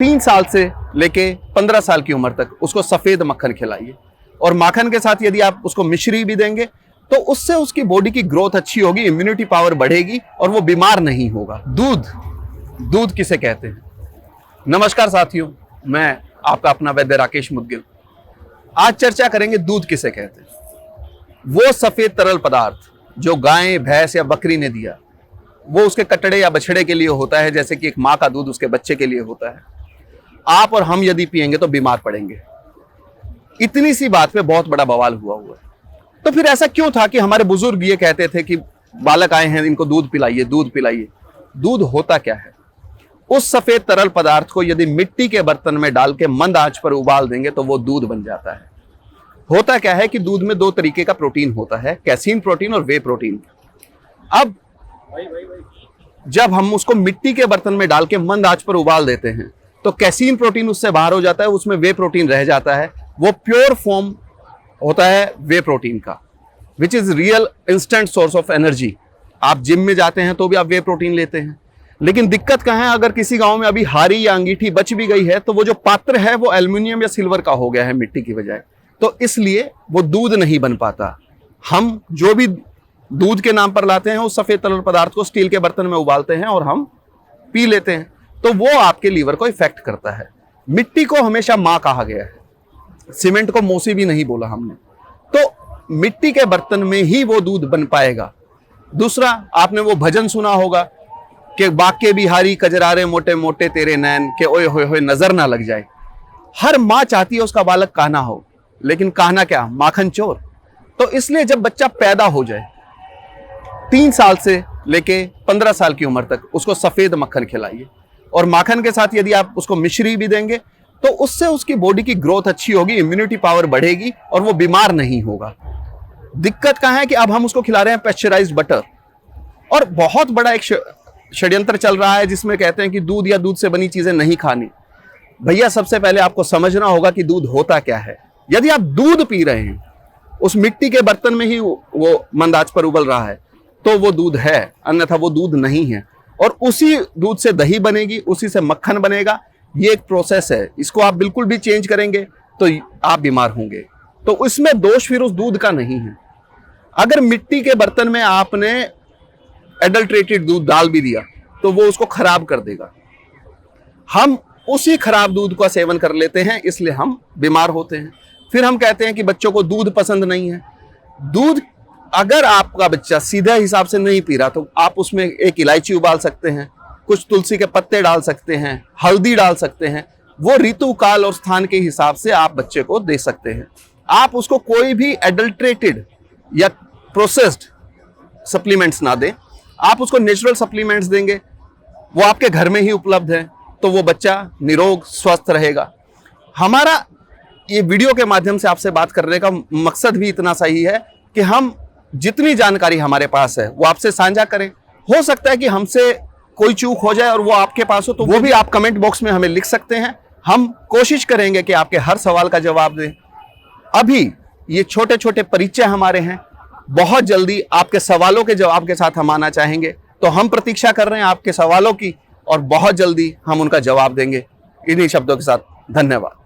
3 साल से लेके 15 साल की उम्र तक उसको सफेद मक्खन खिलाइए और माखन के साथ यदि आप उसको मिश्री भी देंगे तो उससे उसकी बॉडी की ग्रोथ अच्छी होगी, इम्यूनिटी पावर बढ़ेगी और वो बीमार नहीं होगा। दूध किसे कहते हैं? नमस्कार साथियों, मैं आपका अपना वैद्य राकेश मुदगिल। आज चर्चा करेंगे दूध किसे कहते हैं। वो सफेद तरल पदार्थ जो गाय, भैंस या बकरी ने दिया, वो उसके कटड़े या बछड़े के लिए होता है, जैसे कि एक माँ का दूध उसके बच्चे के लिए होता है। आप और हम यदि पिएंगे तो बीमार पड़ेंगे। इतनी सी बात पे बहुत बड़ा बवाल हुआ है। तो फिर ऐसा क्यों था कि हमारे बुजुर्ग ये कहते थे कि बालक आए हैं, इनको दूध पिलाइए, दूध पिलाइए। दूध होता क्या है? उस सफेद तरल पदार्थ को यदि मिट्टी के बर्तन में डाल के मंद आंच पर उबाल देंगे तो वो दूध बन जाता है। होता क्या है कि दूध में 2 तरीके का प्रोटीन होता है, कैसीन प्रोटीन और वे प्रोटीन। अब जब हम उसको मिट्टी के बर्तन में डाल के मंद आंच पर उबाल देते हैं तो कैसीन प्रोटीन उससे बाहर हो जाता है, उसमें वे प्रोटीन रह जाता है। वो प्योर फॉर्म होता है वे प्रोटीन का, which is real instant source of energy. आप जिम में जाते हैं तो भी आप वे प्रोटीन लेते हैं। लेकिन दिक्कत कहाँ है? अगर किसी गांव में अभी हारी या अंगीठी बच भी गई है तो वो जो पात्र है वो एल्युमिनियम या सिल्वर का हो गया है मिट्टी की बजाय, तो इसलिए वो दूध नहीं बन पाता। हम जो भी दूध के नाम पर लाते हैं उस सफेद तरल पदार्थ को स्टील के बर्तन में उबालते हैं और हम पी लेते हैं, तो वो आपके लीवर को इफेक्ट करता है। मिट्टी को हमेशा मां कहा गया है, सीमेंट को मौसी भी नहीं बोला हमने। तो मिट्टी के बर्तन में ही वो दूध बन पाएगा। दूसरा, आपने वो भजन सुना होगा कि बाके बिहारी कजरारे मोटे मोटे तेरे नैन के ओए होए होए नजर ना लग जाए। हर मां चाहती है उसका बालक कान्हा हो, लेकिन कान्हा क्या, माखन चोर। तो इसलिए जब बच्चा पैदा हो जाए 3 साल से लेके 15 साल की उम्र तक उसको सफेद मक्खन खिलाइए और माखन के साथ यदि आप उसको मिश्री भी देंगे तो उससे उसकी बॉडी की ग्रोथ अच्छी होगी, इम्यूनिटी पावर बढ़ेगी और वो बीमार नहीं होगा। दिक्कत कहां है कि अब हम उसको खिला रहे हैं पैस्चराइज्ड बटर, और बहुत बड़ा एक षड्यंत्र चल रहा है जिसमें कहते हैं कि दूध या दूध से बनी चीजें नहीं खानी। भैया, सबसे पहले आपको समझना होगा कि दूध होता क्या है। यदि आप दूध पी रहे हैं, उस मिट्टी के बर्तन में ही वो मंद आंच पर उबल रहा है, तो वो दूध है, अन्यथा वो दूध नहीं है। और उसी दूध से दही बनेगी, उसी से मक्खन बनेगा। ये एक प्रोसेस है, इसको आप बिल्कुल भी चेंज करेंगे तो आप बीमार होंगे। तो इसमें दोष फिर उस दूध का नहीं है। अगर मिट्टी के बर्तन में आपने एडल्ट्रेटेड दूध डाल भी दिया तो वो उसको खराब कर देगा। हम उसी खराब दूध का सेवन कर लेते हैं, इसलिए हम बीमार होते हैं। फिर हम कहते हैं कि बच्चों को दूध पसंद नहीं है। दूध अगर आपका बच्चा सीधे हिसाब से नहीं पी रहा तो आप उसमें एक इलायची उबाल सकते हैं, कुछ तुलसी के पत्ते डाल सकते हैं, हल्दी डाल सकते हैं। वो ऋतु, काल और स्थान के हिसाब से आप बच्चे को दे सकते हैं। आप उसको कोई भी एडल्ट्रेटेड या प्रोसेस्ड सप्लीमेंट्स ना दें, आप उसको नेचुरल सप्लीमेंट्स देंगे, वो आपके घर में ही उपलब्ध है, तो वो बच्चा निरोग स्वस्थ रहेगा। हमारा ये वीडियो के माध्यम से आपसे बात करने का मकसद भी इतना सही है कि हम जितनी जानकारी हमारे पास है वो आपसे साझा करें। हो सकता है कि हमसे कोई चूक हो जाए और वो आपके पास हो, तो वो भी आप कमेंट बॉक्स में हमें लिख सकते हैं। हम कोशिश करेंगे कि आपके हर सवाल का जवाब दें। अभी ये छोटे छोटे परिचय हमारे हैं, बहुत जल्दी आपके सवालों के जवाब के साथ हम आना चाहेंगे, तो हम प्रतीक्षा कर रहे हैं आपके सवालों की और बहुत जल्दी हम उनका जवाब देंगे। इन्हीं शब्दों के साथ धन्यवाद।